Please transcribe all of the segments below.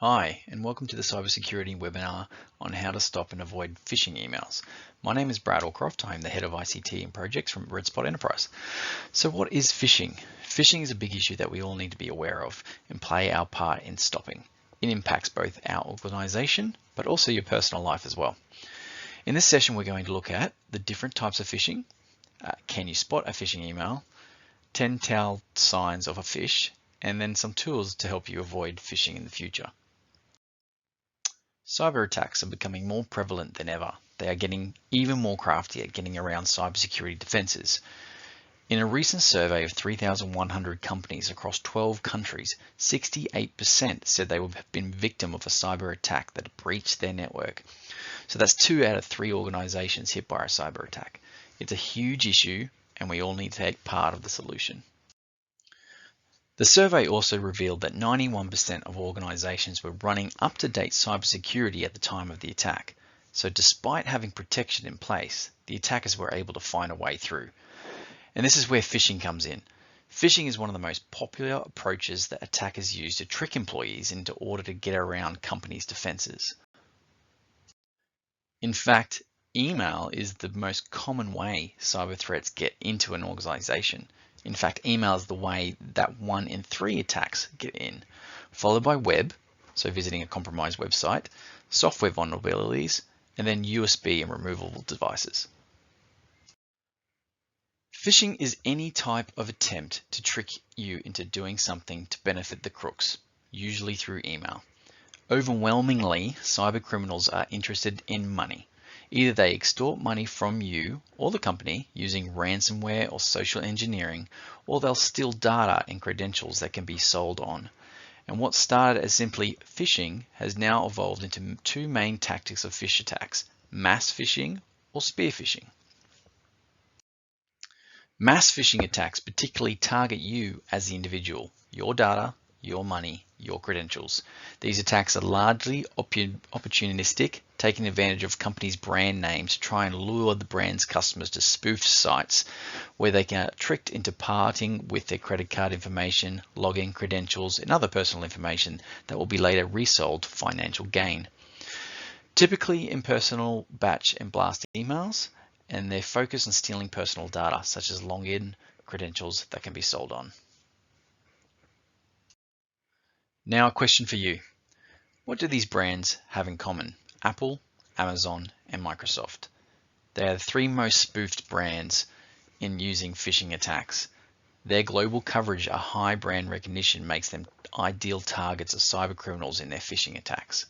Hi, and welcome to the cybersecurity webinar on how to stop and avoid phishing emails. My name is Brad Allcroft. I'm the head of ICT and projects from Red Spot Enterprise. So what is phishing? Phishing is a big issue that we all need to be aware of and play our part in stopping. It impacts both our organization, but also your personal life as well. In this session, we're going to look at the different types of phishing. Can you spot a phishing email? 10 telltale signs of a phish, and then some tools to help you avoid phishing in the future. Cyber attacks are becoming more prevalent than ever. They are getting even more crafty at getting around cybersecurity defenses. In a recent survey of 3,100 companies across 12 countries, 68% said they have been victim of a cyber attack that breached their network. So that's 2 out of 3 organizations hit by a cyber attack. It's a huge issue, and we all need to take part of the solution. The survey also revealed that 91% of organizations were running up-to-date cybersecurity at the time of the attack. So despite having protection in place, the attackers were able to find a way through. And this is where phishing comes in. Phishing is one of the most popular approaches that attackers use to trick employees into order to get around companies' defenses. In fact, email is the most common way cyber threats get into an organization. In fact, email is the way that 1 in 3 attacks get in, followed by web, so visiting a compromised website, software vulnerabilities, and then USB and removable devices. Phishing is any type of attempt to trick you into doing something to benefit the crooks, usually through email. Overwhelmingly, cyber criminals are interested in money. Either they extort money from you or the company using ransomware or social engineering, or they'll steal data and credentials that can be sold on. And what started as simply phishing has now evolved into 2 main tactics of phish attacks: mass phishing or spear phishing. Mass phishing attacks particularly target you as the individual, your data, your money, your credentials. These attacks are largely opportunistic, taking advantage of companies' brand names to try and lure the brand's customers to spoof sites where they get tricked into parting with their credit card information, login credentials, and other personal information that will be later resold for financial gain. Typically impersonal batch and blast emails, and they're focused on stealing personal data such as login credentials that can be sold on. Now a question for you. What do these brands have in common? Apple, Amazon, and Microsoft. They are the 3 most spoofed brands in using phishing attacks. Their global coverage and high brand recognition makes them ideal targets of cyber criminals in their phishing attacks.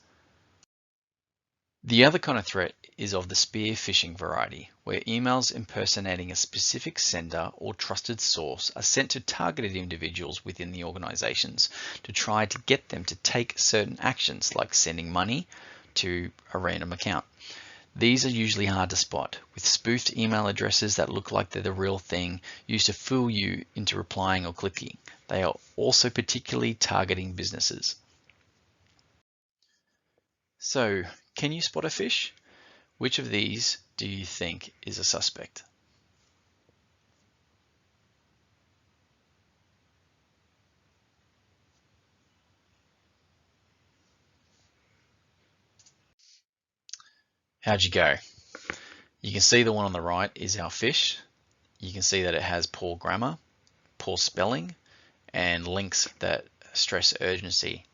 The other kind of threat is of the spear phishing variety, where emails impersonating a specific sender or trusted source are sent to targeted individuals within the organizations to try to get them to take certain actions like sending money to a random account. These are usually hard to spot, with spoofed email addresses that look like they're the real thing used to fool you into replying or clicking. They are also particularly targeting businesses. So, can you spot a phish? Which of these do you think is a suspect? How'd you go? You can see the one on the right is our phish. You can see that it has poor grammar, poor spelling, and links that stress urgency.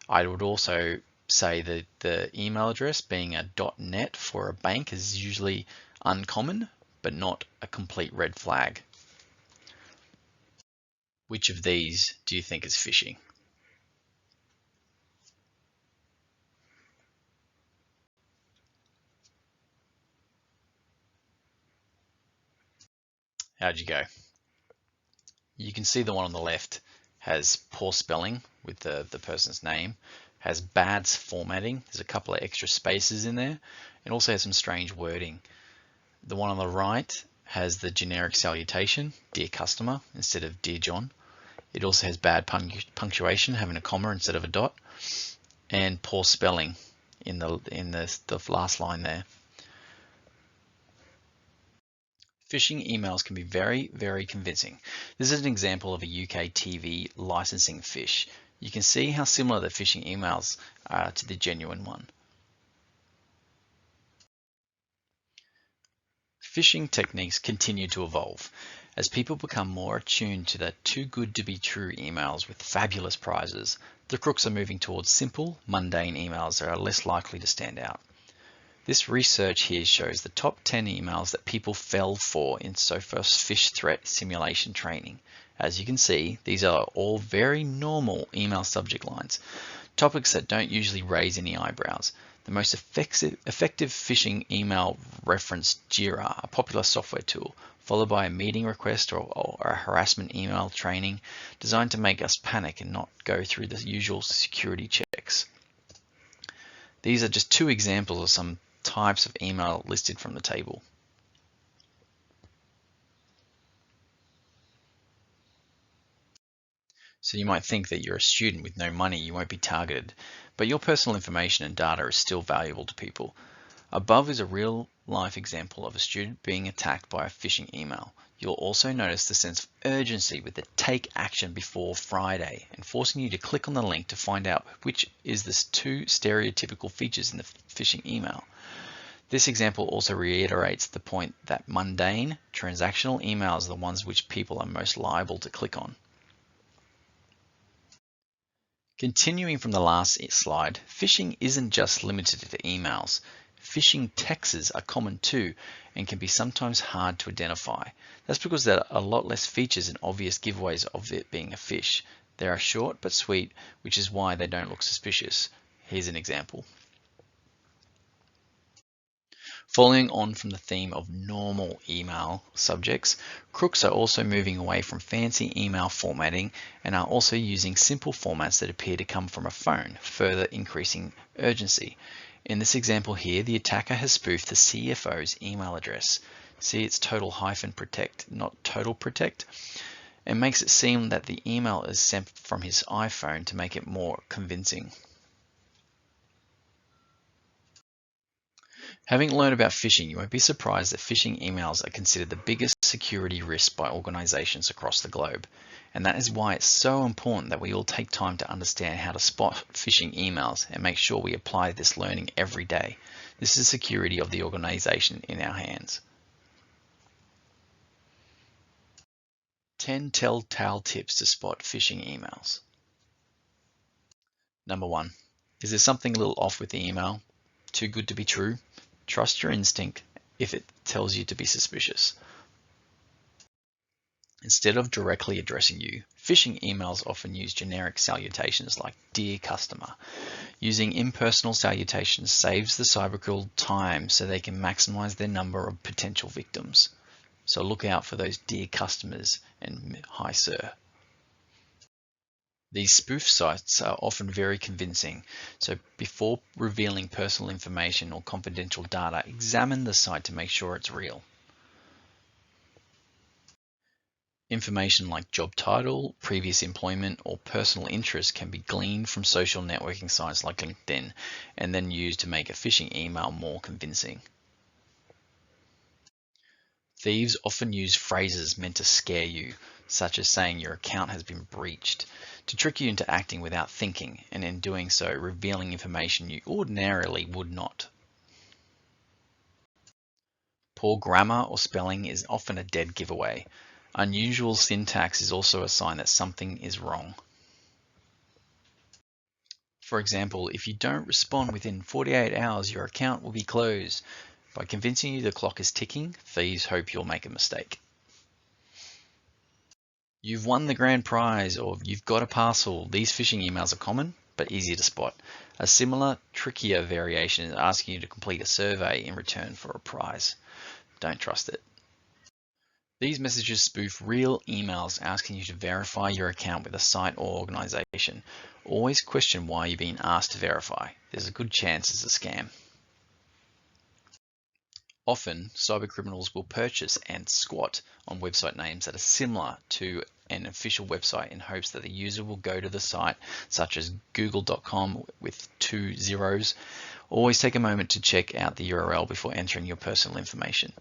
I would also say that the email address being a .net for a bank is usually uncommon, but not a complete red flag. Which of these do you think is phishing? How'd you go? You can see the one on the left has poor spelling with the person's name, has bad formatting, there's a couple of extra spaces in there, and also has some strange wording. The one on the right has the generic salutation, dear customer, instead of dear John. It also has bad punctuation, having a comma instead of a dot, and poor spelling in the last line there. Phishing emails can be very, very convincing. This is an example of a UK TV licensing phish. You can see how similar the phishing emails are to the genuine one. Phishing techniques continue to evolve as people become more attuned to the too good to be true emails with fabulous prizes. The crooks are moving towards simple, mundane emails that are less likely to stand out. This research here shows the top 10 emails that people fell for in Sophos phish threat simulation training. As you can see, these are all very normal email subject lines, topics that don't usually raise any eyebrows. The most effective phishing email reference Jira, a popular software tool, followed by a meeting request or a harassment email training designed to make us panic and not go through the usual security checks. These are just two examples of some types of email listed from the table. So you might think that you're a student with no money, you won't be targeted, but your personal information and data is still valuable to people. Above is a real life example of a student being attacked by a phishing email. You'll also notice the sense of urgency with the take action before Friday and forcing you to click on the link to find out which is the two stereotypical features in the phishing email. This example also reiterates the point that mundane, transactional emails are the ones which people are most liable to click on. Continuing from the last slide, phishing isn't just limited to emails. Phishing texts are common too and can be sometimes hard to identify. That's because there are a lot less features and obvious giveaways of it being a phish. They are short but sweet, which is why they don't look suspicious. Here's an example. Following on from the theme of normal email subjects, crooks are also moving away from fancy email formatting and are also using simple formats that appear to come from a phone, further increasing urgency. In this example here, the attacker has spoofed the CFO's email address. See, it's total-protect, not total protect, and makes it seem that the email is sent from his iPhone to make it more convincing. Having learned about phishing, you won't be surprised that phishing emails are considered the biggest security risk by organizations across the globe. And that is why it's so important that we all take time to understand how to spot phishing emails and make sure we apply this learning every day. This is the security of the organization in our hands. 10 telltale tips to spot phishing emails. Number 1. Is there something a little off with the email? Too good to be true? Trust your instinct if it tells you to be suspicious. Instead of directly addressing you, phishing emails often use generic salutations like "Dear Customer." Using impersonal salutations saves the cybercriminal time so they can maximize their number of potential victims. So look out for those "Dear Customers" and "Hi Sir." These spoof sites are often very convincing, so before revealing personal information or confidential data, examine the site to make sure it's real. Information like job title, previous employment, or personal interest can be gleaned from social networking sites like LinkedIn and then used to make a phishing email more convincing. Thieves often use phrases meant to scare you, such as saying your account has been breached, to trick you into acting without thinking, and in doing so, revealing information you ordinarily would not. Poor grammar or spelling is often a dead giveaway. Unusual syntax is also a sign that something is wrong. For example, if you don't respond within 48 hours, your account will be closed. By convincing you the clock is ticking, thieves hope you'll make a mistake. You've won the grand prize, or you've got a parcel. These phishing emails are common, but easy to spot. A similar, trickier variation is asking you to complete a survey in return for a prize. Don't trust it. These messages spoof real emails asking you to verify your account with a site or organization. Always question why you're being asked to verify. There's a good chance it's a scam. Often, cybercriminals will purchase and squat on website names that are similar to an official website in hopes that the user will go to the site, such as google.com with 2 zeros. Always take a moment to check out the URL before entering your personal information.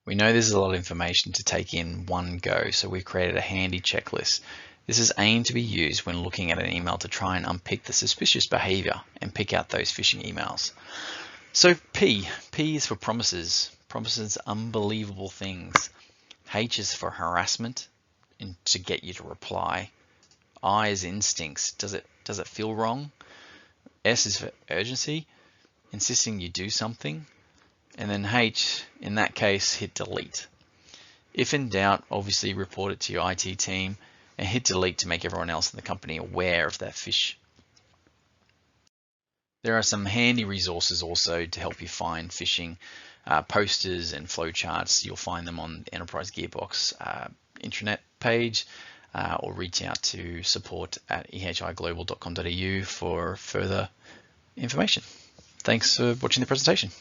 We know there's a lot of information to take in one go, so we've created a handy checklist. This is aimed to be used when looking at an email to try and unpick the suspicious behavior and pick out those phishing emails. So P is for promises. Promises unbelievable things. H is for harassment and to get you to reply. I is instincts. Does it feel wrong? S is for urgency, insisting you do something. And then H, in that case, hit delete. If in doubt, obviously report it to your IT team and hit delete to make everyone else in the company aware of that phish. There are some handy resources also to help you find phishing posters and flowcharts. You'll find them on the Enterprise Gearbox intranet page, or reach out to support@ehiglobal.com.au for further information. Thanks for watching the presentation.